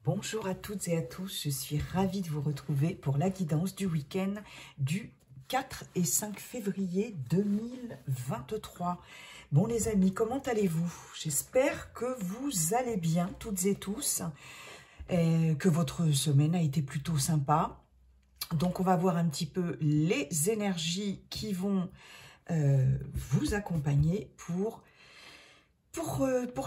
Bonjour à toutes et à tous, je suis ravie de vous retrouver pour la guidance du week-end du 4 et 5 février 2023. Bon les amis, comment allez-vous? J'espère que vous allez bien toutes et tous, et que votre semaine a été plutôt sympa. Donc on va voir un petit peu les énergies qui vont vous accompagner pour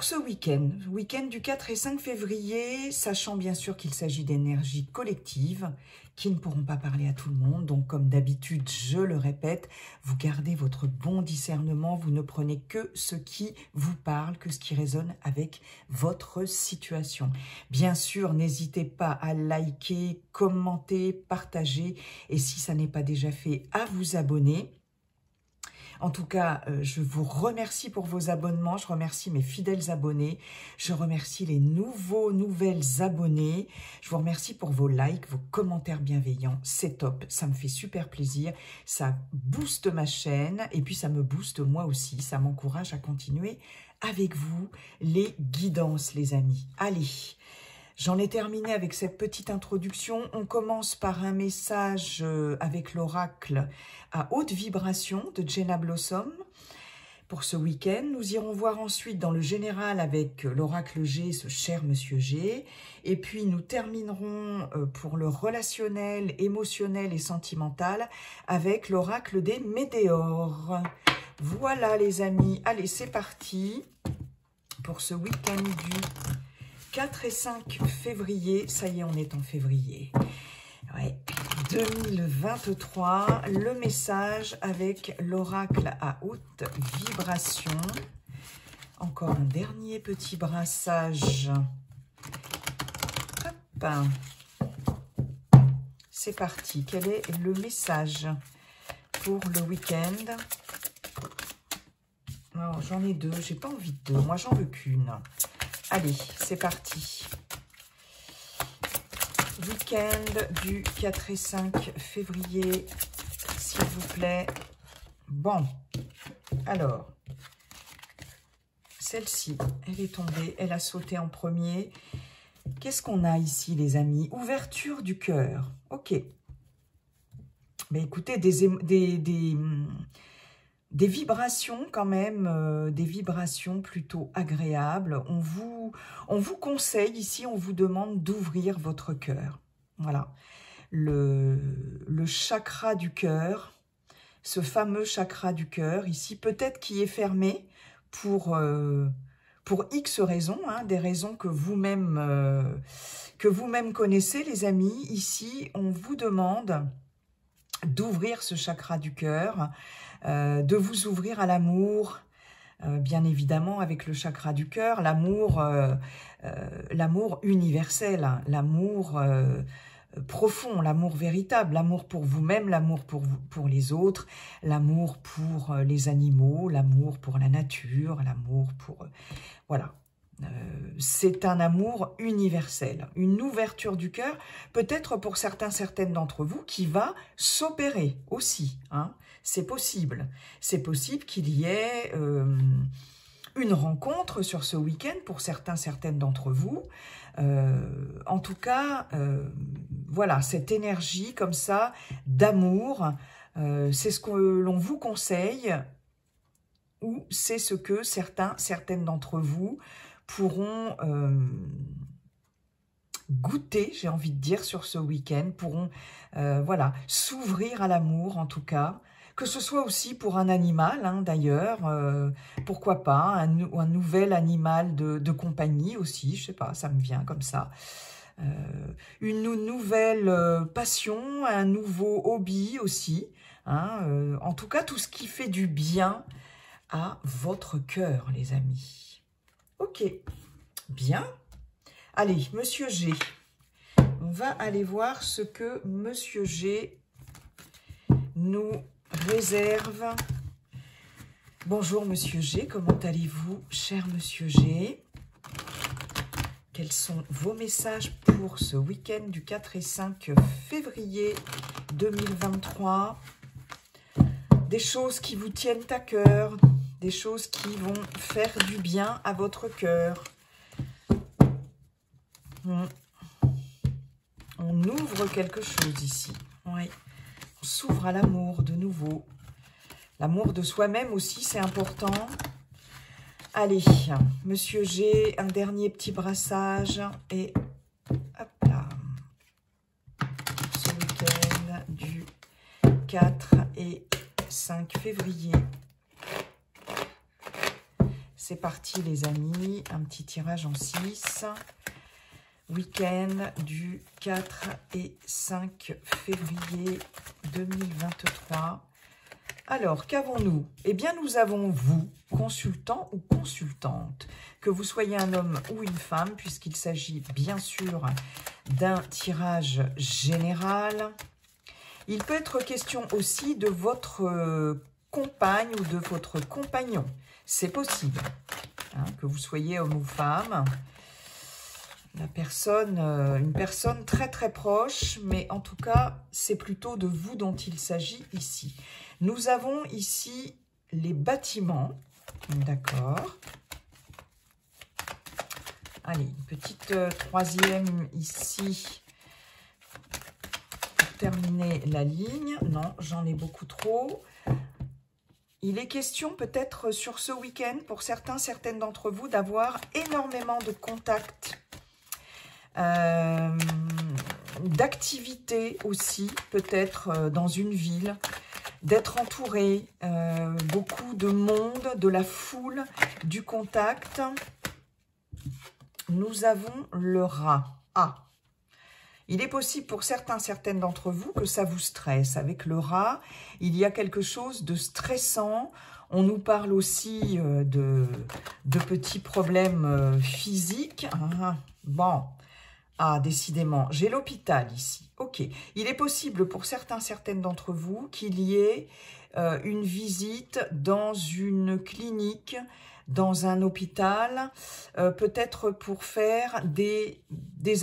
ce week-end du 4 et 5 février, sachant bien sûr qu'il s'agit d'énergies collectives qui ne pourront pas parler à tout le monde. Donc, comme d'habitude, je le répète, vous gardez votre bon discernement, vous ne prenez que ce qui vous parle, que ce qui résonne avec votre situation. Bien sûr, n'hésitez pas à liker, commenter, partager et si ça n'est pas déjà fait, à vous abonner. En tout cas, je vous remercie pour vos abonnements, je remercie mes fidèles abonnés, je remercie les nouvelles abonnés, je vous remercie pour vos likes, vos commentaires bienveillants, c'est top, ça me fait super plaisir, ça booste ma chaîne et puis ça me booste moi aussi, ça m'encourage à continuer avec vous les guidances les amis. Allez, j'en ai terminé avec cette petite introduction. On commence par un message avec l'oracle à haute vibration de Jenna Blossom pour ce week-end. Nous irons voir ensuite dans le général avec l'oracle G, ce cher monsieur G. Et puis nous terminerons pour le relationnel, émotionnel et sentimental avec l'oracle des météores. Voilà les amis, allez c'est parti pour ce week-end du 4 et 5 février, ça y est, on est en février. Ouais, 2023, le message avec l'oracle à haute vibration. Encore un dernier petit brassage. Hop. C'est parti. Quel est le message pour le week-end? Oh, j'en ai deux, j'ai pas envie de deux, moi j'en veux qu'une. Allez, c'est parti. Week-end du 4 et 5 février, s'il vous plaît. Bon, alors, celle-ci, elle est tombée, elle a sauté en premier. Qu'est-ce qu'on a ici, les amis? Ouverture du cœur. Ok. Mais écoutez, des vibrations quand même, des vibrations plutôt agréables. On vous conseille ici, on vous demande d'ouvrir votre cœur. Voilà, le chakra du cœur, ce fameux chakra du cœur ici, peut-être qui est fermé pour X raisons, hein, des raisons que vous-même connaissez les amis. Ici, on vous demande d'ouvrir ce chakra du cœur, de vous ouvrir à l'amour, bien évidemment avec le chakra du cœur, l'amour universel, l'amour profond, l'amour véritable, l'amour pour vous-même, l'amour pour les autres, l'amour pour les animaux, l'amour pour la nature, l'amour pour... voilà. C'est un amour universel, une ouverture du cœur, peut-être pour certaines d'entre vous, qui va s'opérer aussi. Hein. C'est possible qu'il y ait une rencontre sur ce week-end pour certaines d'entre vous. En tout cas, voilà, cette énergie comme ça d'amour, c'est ce que l'on vous conseille, ou c'est ce que certaines d'entre vous pourront goûter, j'ai envie de dire, sur ce week-end, pourront voilà, s'ouvrir à l'amour en tout cas, que ce soit aussi pour un animal, hein, d'ailleurs, pourquoi pas, un nouvel animal de compagnie aussi, je sais pas, ça me vient comme ça. Une nouvelle passion, un nouveau hobby aussi, hein, en tout cas tout ce qui fait du bien à votre cœur, les amis. Ok, bien. Allez, Monsieur G. On va aller voir ce que Monsieur G nous réserve. Bonjour Monsieur G, comment allez-vous, cher Monsieur G? Quels sont vos messages pour ce week-end du 4 et 5 février 2023? Des choses qui vous tiennent à cœur, des choses qui vont faire du bien à votre cœur. On ouvre quelque chose ici. Oui. On s'ouvre à l'amour de nouveau. L'amour de soi-même aussi, c'est important. Allez, Monsieur G, un dernier petit brassage. Et hop là. Ce week-end du 4 et 5 février. C'est parti les amis. Un petit tirage en 6. Week-end du 4 et 5 février 2023. Alors, qu'avons-nous? Eh bien, nous avons vous, consultant ou consultante, que vous soyez un homme ou une femme, puisqu'il s'agit bien sûr d'un tirage général. Il peut être question aussi de votre compagne ou de votre compagnon. C'est possible, hein, que vous soyez homme ou femme. Une personne très très proche, mais en tout cas, c'est plutôt de vous dont il s'agit ici. Nous avons ici les bâtiments, d'accord. Allez, une petite troisième ici, pour terminer la ligne. Non, j'en ai beaucoup trop. Il est question peut-être sur ce week-end, pour certaines d'entre vous, d'avoir énormément de contacts. D'activités aussi, peut-être dans une ville, d'être entouré, beaucoup de monde, de la foule, du contact. Nous avons le rat. Ah, il est possible pour certaines d'entre vous que ça vous stresse. Avec le rat, il y a quelque chose de stressant. On nous parle aussi de petits problèmes physiques. Bon. Ah, décidément, j'ai l'hôpital ici. Ok, il est possible pour certaines d'entre vous qu'il y ait une visite dans une clinique, dans un hôpital, peut-être pour faire des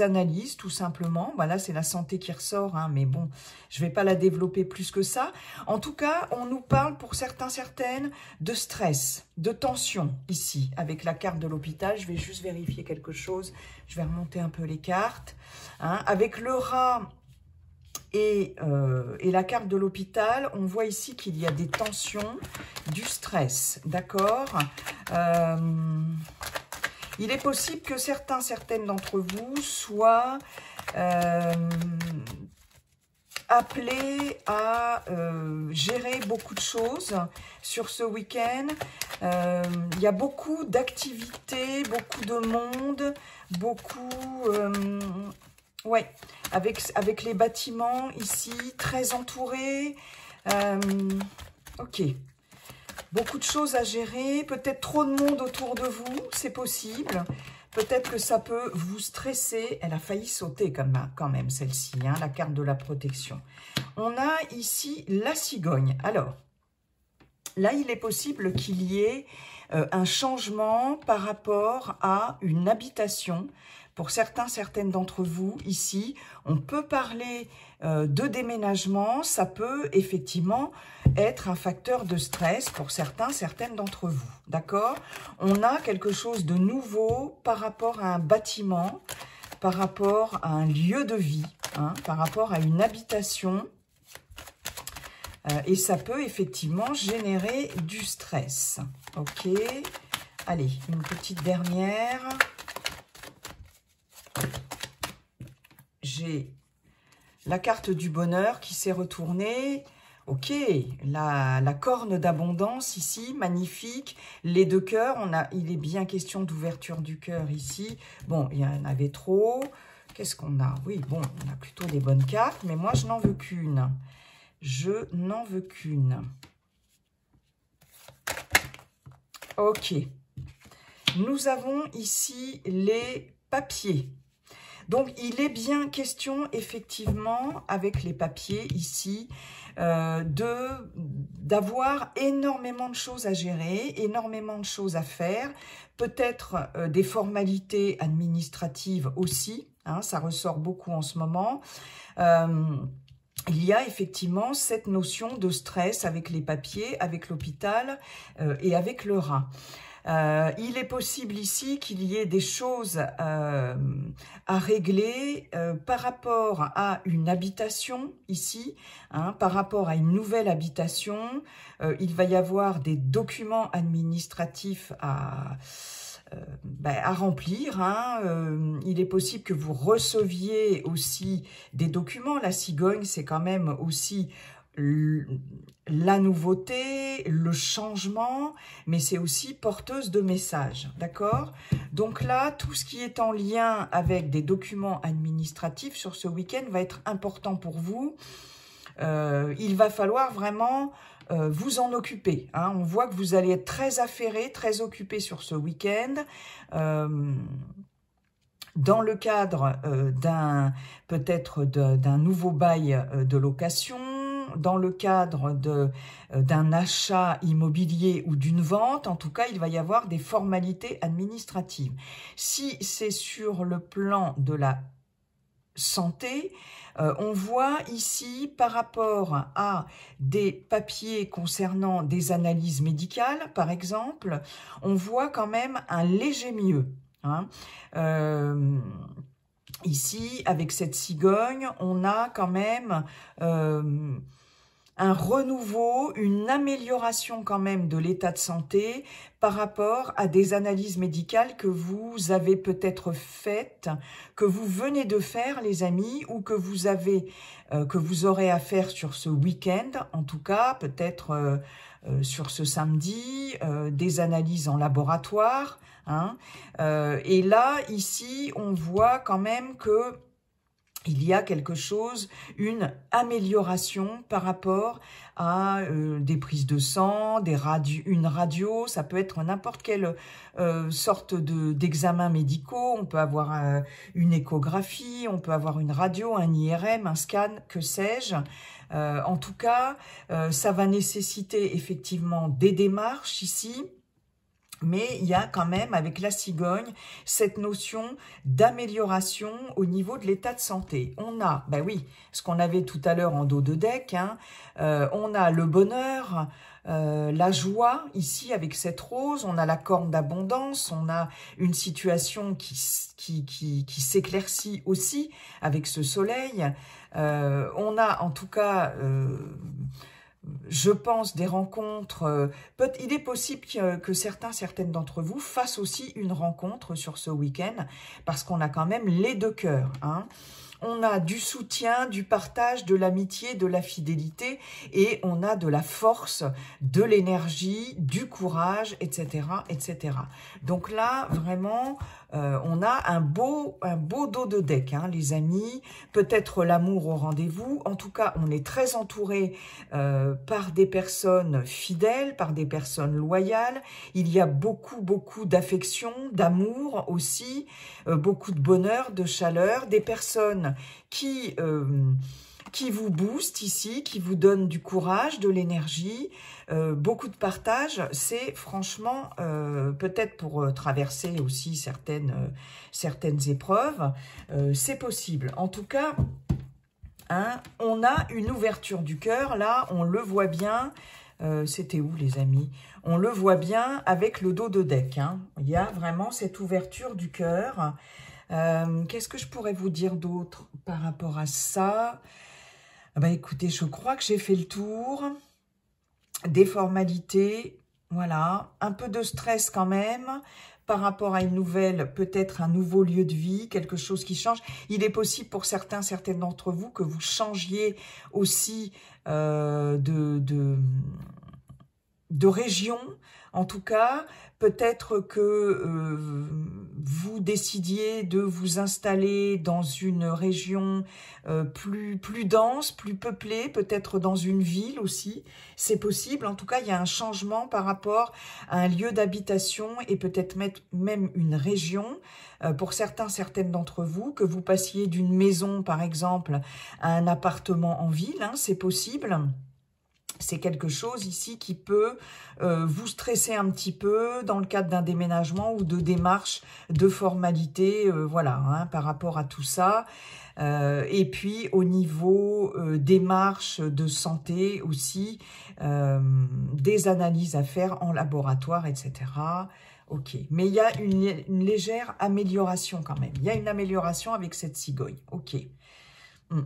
analyses, tout simplement. Voilà, c'est la santé qui ressort, hein, mais bon, je ne vais pas la développer plus que ça. En tout cas, on nous parle pour certaines de stress, de tension ici, avec la carte de l'hôpital. Je vais juste vérifier quelque chose. Je vais remonter un peu les cartes. Hein. Avec le rat et la carte de l'hôpital, on voit ici qu'il y a des tensions, du stress, d'accord. Il est possible que certaines d'entre vous soient appelés à gérer beaucoup de choses sur ce week-end. Il y a beaucoup d'activités, beaucoup de monde, beaucoup... ouais, avec les bâtiments ici, très entourés. Ok. Beaucoup de choses à gérer, peut-être trop de monde autour de vous, c'est possible. Peut-être que ça peut vous stresser. Elle a failli sauter quand même celle-ci, hein, la carte de la protection. On a ici la cigogne. Alors, là, il est possible qu'il y ait un changement par rapport à une habitation. Pour certaines d'entre vous, ici, on peut parler de déménagement. Ça peut effectivement être un facteur de stress pour certaines d'entre vous. D'accord? On a quelque chose de nouveau par rapport à un bâtiment, par rapport à un lieu de vie, hein, par rapport à une habitation. Et ça peut effectivement générer du stress. Ok? Allez, une petite dernière. J'ai la carte du bonheur qui s'est retournée. Ok, la corne d'abondance ici, magnifique. Les deux cœurs, il est bien question d'ouverture du cœur ici. Bon, il y en avait trop. Qu'est-ce qu'on a? Oui, bon, on a plutôt des bonnes cartes, mais moi, je n'en veux qu'une. Je n'en veux qu'une. Ok. Nous avons ici les papiers. Donc, il est bien question, effectivement, avec les papiers ici, d'avoir énormément de choses à gérer, énormément de choses à faire, peut-être des formalités administratives aussi, hein, ça ressort beaucoup en ce moment. Il y a effectivement cette notion de stress avec les papiers, avec l'hôpital et avec le rat. Il est possible ici qu'il y ait des choses à régler par rapport à une habitation ici, hein, par rapport à une nouvelle habitation. Il va y avoir des documents administratifs à remplir. Hein. Il est possible que vous receviez aussi des documents. La cigogne, c'est quand même aussi la nouveauté, le changement, mais c'est aussi porteuse de messages, d'accord? Donc là, tout ce qui est en lien avec des documents administratifs sur ce week-end va être important pour vous. Il va falloir vraiment vous en occuper. Hein. On voit que vous allez être très affairé, très occupé sur ce week-end. Dans le cadre peut-être d'un nouveau bail de location, dans le cadre d'un achat immobilier ou d'une vente, en tout cas, il va y avoir des formalités administratives. Si c'est sur le plan de la santé, on voit ici par rapport à des papiers concernant des analyses médicales, par exemple, on voit quand même un léger mieux. Hein. Ici, avec cette cigogne, on a quand même un renouveau, une amélioration quand même de l'état de santé par rapport à des analyses médicales que vous avez peut-être faites, que vous venez de faire, les amis, ou que vous aurez à faire sur ce week-end, en tout cas, peut-être sur ce samedi, des analyses en laboratoire. Hein. Et là, ici, on voit quand même que il y a quelque chose, une amélioration par rapport à des prises de sang, une radio, ça peut être n'importe quelle sorte d'examen médicaux, on peut avoir une échographie, on peut avoir une radio, un IRM, un scan, que sais-je. En tout cas, ça va nécessiter effectivement des démarches ici. Mais il y a quand même, avec la cigogne, cette notion d'amélioration au niveau de l'état de santé. On a, ben oui, ce qu'on avait tout à l'heure en dos de deck, hein, on a le bonheur, la joie, ici, avec cette rose, on a la corne d'abondance, on a une situation qui s'éclaircit aussi avec ce soleil. On a, en tout cas... je pense des rencontres, il est possible que certaines d'entre vous fassent aussi une rencontre sur ce week-end, parce qu'on a quand même les deux cœurs. Hein. On a du soutien, du partage, de l'amitié, de la fidélité, et on a de la force, de l'énergie, du courage, etc., etc. Donc là, vraiment... on a un beau dos de deck, hein, les amis. Peut-être l'amour au rendez-vous. En tout cas, on est très entouré par des personnes fidèles, par des personnes loyales. Il y a beaucoup d'affection, d'amour aussi, beaucoup de bonheur, de chaleur. Des personnes qui vous boostent ici, qui vous donnent du courage, de l'énergie, beaucoup de partage. C'est franchement, peut-être pour traverser aussi certaines épreuves, c'est possible. En tout cas, hein, on a une ouverture du cœur, là, on le voit bien. C'était où, les amis? On le voit bien avec le dos de deck. Hein. Il y a vraiment cette ouverture du cœur. Qu'est-ce que je pourrais vous dire d'autre par rapport à ça? Ben, écoutez, je crois que j'ai fait le tour des formalités. Voilà, un peu de stress quand même par rapport à une nouvelle, peut-être un nouveau lieu de vie, quelque chose qui change. Il est possible pour certaines d'entre vous que vous changiez aussi de région. En tout cas, peut-être que vous décidiez de vous installer dans une région plus dense, plus peuplée, peut-être dans une ville aussi. C'est possible. En tout cas, il y a un changement par rapport à un lieu d'habitation et peut-être même une région. Pour certaines d'entre vous, que vous passiez d'une maison, par exemple, à un appartement en ville, hein, c'est possible. C'est quelque chose ici qui peut vous stresser un petit peu dans le cadre d'un déménagement ou de démarches de formalités, voilà, hein, par rapport à tout ça. Et puis au niveau démarches de santé aussi, des analyses à faire en laboratoire, etc. Ok, mais il y a une légère amélioration quand même. Il y a une amélioration avec cette cigogne. Ok.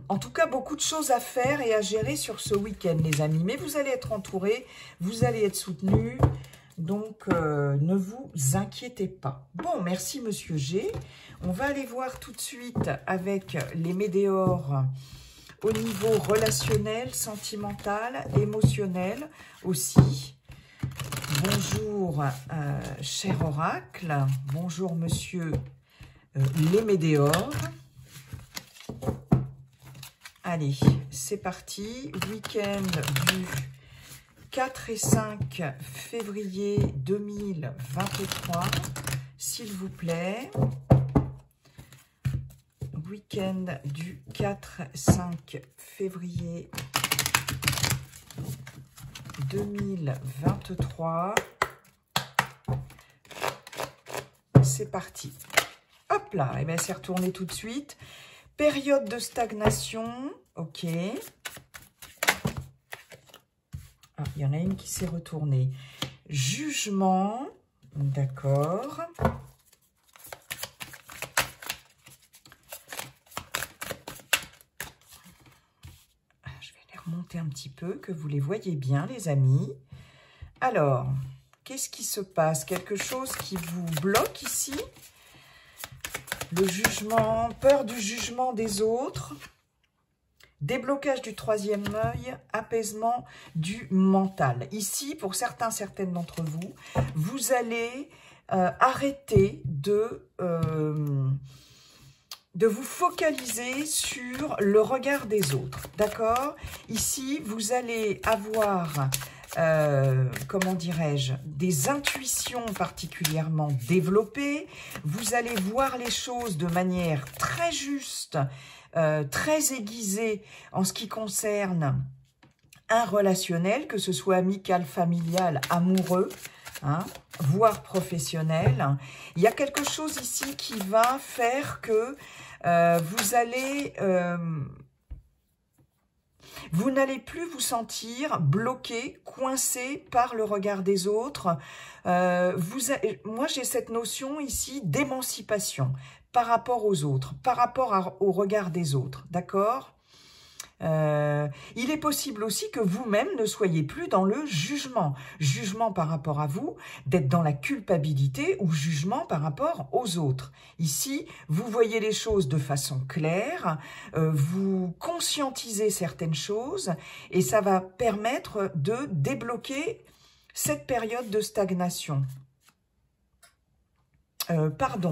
En tout cas, beaucoup de choses à faire et à gérer sur ce week-end, les amis. Mais vous allez être entourés, vous allez être soutenus. Donc, ne vous inquiétez pas. Bon, merci, Monsieur G. On va aller voir tout de suite avec les météores au niveau relationnel, sentimental, émotionnel aussi. Bonjour, cher oracle. Bonjour, monsieur les météores. Allez, c'est parti. Week-end du 4 et 5 février 2023, s'il vous plaît. Week-end du 4-5 février 2023. C'est parti. Hop là, et bien c'est retourné tout de suite. Période de stagnation, ok. Ah, il y en a une qui s'est retournée. Jugement, d'accord. Je vais les remonter un petit peu, que vous les voyez bien, les amis. Alors, qu'est-ce qui se passe? Quelque chose qui vous bloque ici? Le jugement, peur du jugement des autres. Déblocage du troisième œil, apaisement du mental. Ici, pour certaines d'entre vous, vous allez arrêter de vous focaliser sur le regard des autres, d'accord? Ici, vous allez avoir, comment dirais-je, des intuitions particulièrement développées. Vous allez voir les choses de manière très juste, très aiguisée en ce qui concerne un relationnel, que ce soit amical, familial, amoureux, hein, voire professionnel. Il y a quelque chose ici qui va faire que vous n'allez plus vous sentir bloqué, coincé par le regard des autres. Moi, j'ai cette notion ici d'émancipation par rapport aux autres, par rapport au regard des autres, d'accord? Il est possible aussi que vous-même ne soyez plus dans le jugement. Jugement par rapport à vous, d'être dans la culpabilité ou jugement par rapport aux autres. Ici, vous voyez les choses de façon claire, vous conscientisez certaines choses et ça va permettre de débloquer cette période de stagnation. Pardon.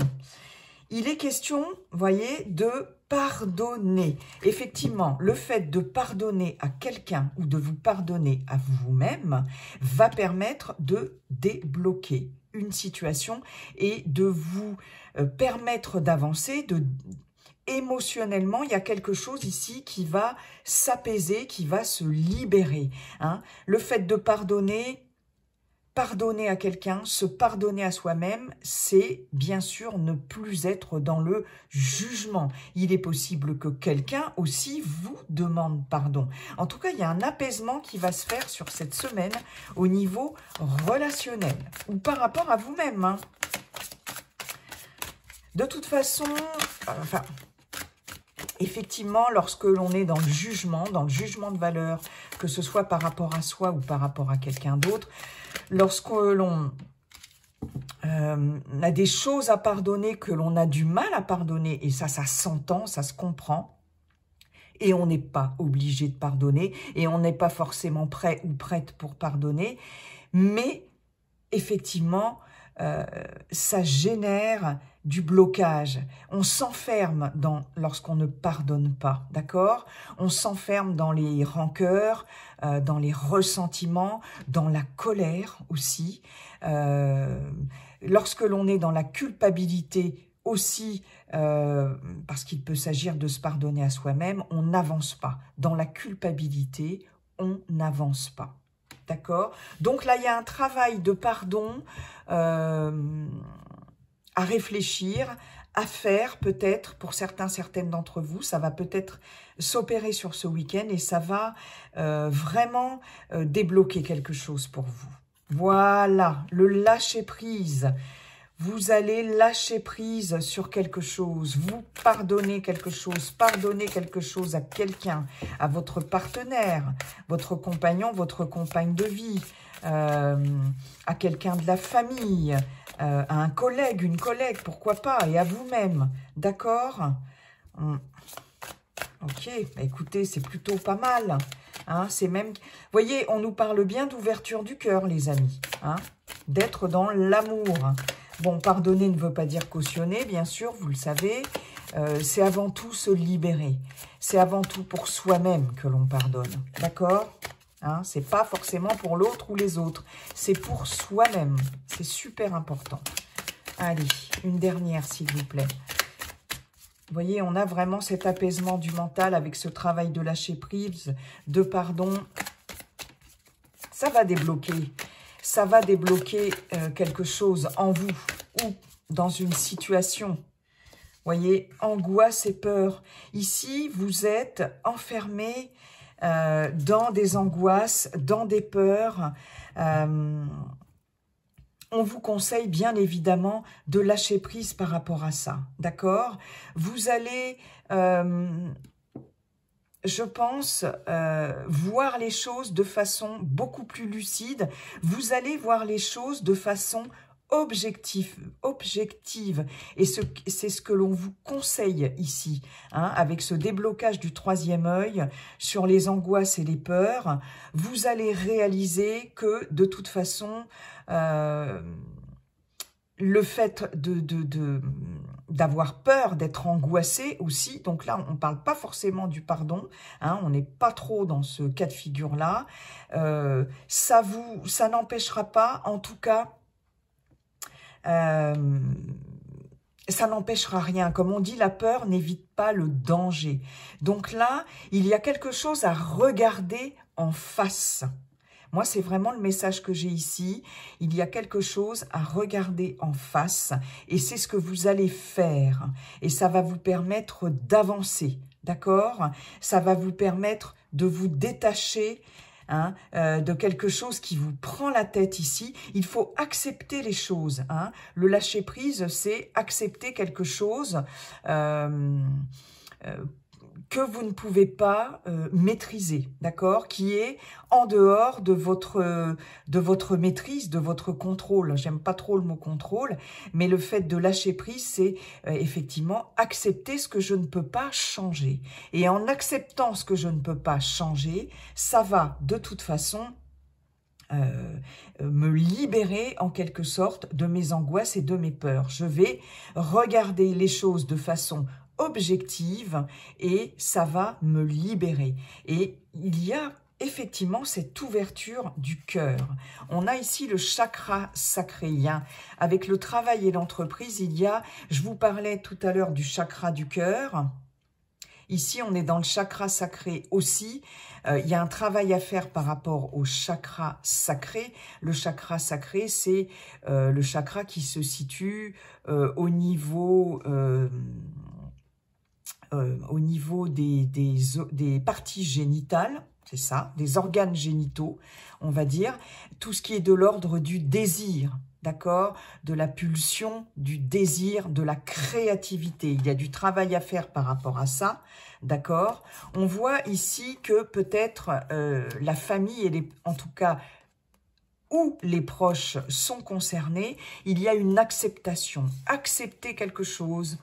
Il est question, voyez, de pardonner. Effectivement, le fait de pardonner à quelqu'un ou de vous pardonner à vous-même va permettre de débloquer une situation et de vous permettre d'avancer, émotionnellement, il y a quelque chose ici qui va s'apaiser, qui va se libérer, hein. Le fait de pardonner à quelqu'un, se pardonner à soi-même, c'est bien sûr ne plus être dans le jugement. Il est possible que quelqu'un aussi vous demande pardon. En tout cas, il y a un apaisement qui va se faire sur cette semaine au niveau relationnel ou par rapport à vous-même, hein. De toute façon, effectivement, lorsque l'on est dans le jugement de valeur, que ce soit par rapport à soi ou par rapport à quelqu'un d'autre, lorsque l'on a des choses à pardonner que l'on a du mal à pardonner, et ça s'entend, ça se comprend, et on n'est pas obligé de pardonner, et on n'est pas forcément prêt ou prête pour pardonner, mais effectivement, ça génère du blocage. On s'enferme lorsqu'on ne pardonne pas, d'accord? On s'enferme dans les rancœurs, dans les ressentiments, dans la colère aussi. Lorsque l'on est dans la culpabilité aussi, parce qu'il peut s'agir de se pardonner à soi-même, on n'avance pas. Dans la culpabilité, on n'avance pas. D'accord? Donc là, il y a un travail de pardon à réfléchir, à faire peut-être pour certaines d'entre vous. Ça va peut-être s'opérer sur ce week-end et ça va vraiment débloquer quelque chose pour vous. Voilà, le lâcher-prise. Vous allez lâcher prise sur quelque chose, vous pardonnez quelque chose à quelqu'un, à votre partenaire, votre compagnon, votre compagne de vie, à quelqu'un de la famille, à un collègue, une collègue, pourquoi pas, et à vous-même, d'accord? Ok, bah écoutez, c'est plutôt pas mal. Hein, c'est même, vous voyez, on nous parle bien d'ouverture du cœur, les amis, hein, d'être dans l'amour. Bon, pardonner ne veut pas dire cautionner, bien sûr, vous le savez. C'est avant tout se libérer. C'est avant tout pour soi-même que l'on pardonne, d'accord? Hein, c'est pas forcément pour l'autre ou les autres. C'est pour soi-même. C'est super important. Allez, une dernière, s'il vous plaît. Vous voyez, on a vraiment cet apaisement du mental avec ce travail de lâcher prise, de pardon. Ça va débloquer. Ça va débloquer quelque chose en vous ou dans une situation. Vous voyez, angoisse et peur. Ici, vous êtes enfermé dans des angoisses, dans des peurs. On vous conseille bien évidemment de lâcher prise par rapport à ça, d'accord? Vous allez, je pense, voir les choses de façon beaucoup plus lucide. Vous allez voir les choses de façon objective. Et c'est ce que l'on vous conseille ici, hein, avec ce déblocage du troisième œil sur les angoisses et les peurs. Vous allez réaliser que de toute façon, le fait d'avoir peur, d'être angoissé aussi, donc là, on ne parle pas forcément du pardon, hein, on n'est pas trop dans ce cas de figure-là, ça n'empêchera pas, en tout cas, ça n'empêchera rien. Comme on dit, la peur n'évite pas le danger. Donc là, il y a quelque chose à regarder en face. Moi, c'est vraiment le message que j'ai ici. Il y a quelque chose à regarder en face et c'est ce que vous allez faire. Et ça va vous permettre d'avancer, d'accord? Ça va vous permettre de vous détacher hein, de quelque chose qui vous prend la tête ici. Il faut accepter les choses. Hein. Le lâcher-prise, c'est accepter quelque chose que vous ne pouvez pas maîtriser, d'accord? Qui est en dehors de votre maîtrise, de votre contrôle. J'aime pas trop le mot contrôle, mais le fait de lâcher prise, c'est effectivement accepter ce que je ne peux pas changer. Et en acceptant ce que je ne peux pas changer, ça va de toute façon me libérer en quelque sorte de mes angoisses et de mes peurs. Je vais regarder les choses de façon objective et ça va me libérer. Et il y a effectivement cette ouverture du cœur. On a ici le chakra sacré. Avec le travail et l'entreprise, il y a, je vous parlais tout à l'heure du chakra du cœur. Ici, on est dans le chakra sacré aussi. Il y a un travail à faire par rapport au chakra sacré. Le chakra sacré, c'est le chakra qui se situe au niveau des parties génitales, c'est ça, des organes génitaux, on va dire, tout ce qui est de l'ordre du désir, d'accord, de la pulsion, du désir, de la créativité. Il y a du travail à faire par rapport à ça, d'accord. On voit ici que peut-être la famille, et en tout cas, où les proches sont concernés, il y a une acceptation, accepter quelque chose,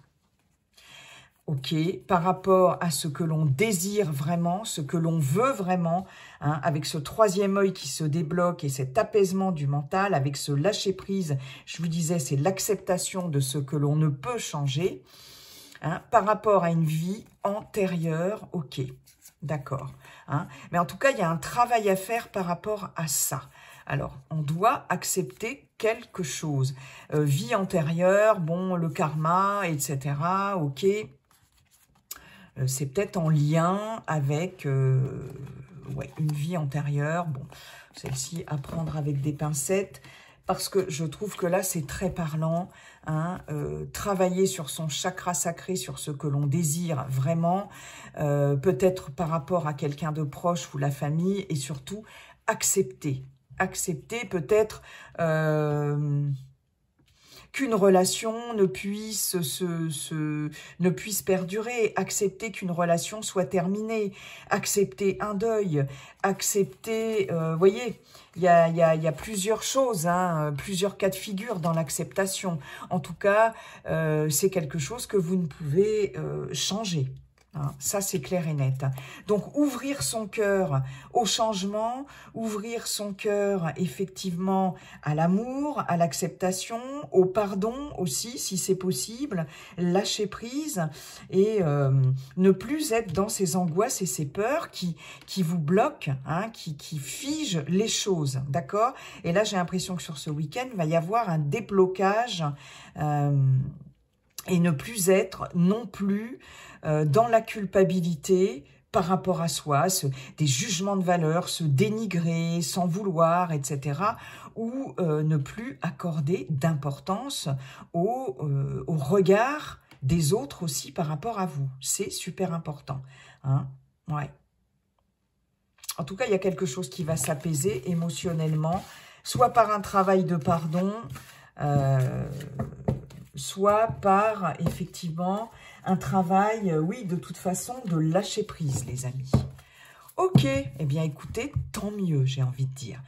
ok, par rapport à ce que l'on désire vraiment, ce que l'on veut vraiment, hein, avec ce troisième œil qui se débloque et cet apaisement du mental, avec ce lâcher-prise, je vous disais, c'est l'acceptation de ce que l'on ne peut changer, hein, par rapport à une vie antérieure, ok, d'accord. Hein, mais en tout cas, il y a un travail à faire par rapport à ça. Alors, on doit accepter quelque chose. Vie antérieure, bon, le karma, etc., ok. C'est peut-être en lien avec ouais, une vie antérieure. Bon, celle-ci à prendre avec des pincettes, parce que je trouve que là, c'est très parlant. Hein, travailler sur son chakra sacré, sur ce que l'on désire vraiment, peut-être par rapport à quelqu'un de proche ou la famille, et surtout accepter. accepter peut-être qu'une relation ne puisse perdurer, accepter qu'une relation soit terminée, accepter un deuil, accepter, vous voyez, il y a plusieurs choses, hein, plusieurs cas de figure dans l'acceptation. En tout cas, c'est quelque chose que vous ne pouvez changer. Hein, ça, c'est clair et net. Donc, ouvrir son cœur au changement, ouvrir son cœur, effectivement, à l'amour, à l'acceptation, au pardon aussi, si c'est possible, lâcher prise et ne plus être dans ces angoisses et ces peurs qui vous bloquent, hein, qui figent les choses, d'accord? Et là, j'ai l'impression que sur ce week-end, il va y avoir un déblocage et ne plus être non plus dans la culpabilité par rapport à soi, des jugements de valeur, se dénigrer, s'en vouloir, etc. Ou ne plus accorder d'importance au regard des autres aussi par rapport à vous. C'est super important. Hein, ouais. En tout cas, il y a quelque chose qui va s'apaiser émotionnellement, soit par un travail de pardon, soit par, effectivement, un travail, oui, de toute façon, de lâcher prise, les amis. Ok, eh bien, écoutez, tant mieux, j'ai envie de dire.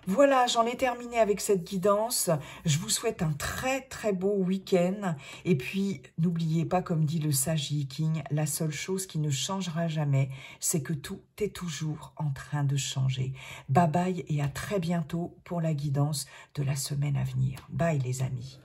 Voilà, j'en ai terminé avec cette guidance. Je vous souhaite un très, très beau week-end. Et puis, n'oubliez pas, comme dit le sage Yi King, la seule chose qui ne changera jamais, c'est que tout est toujours en train de changer. Bye bye et à très bientôt pour la guidance de la semaine à venir. Bye, les amis.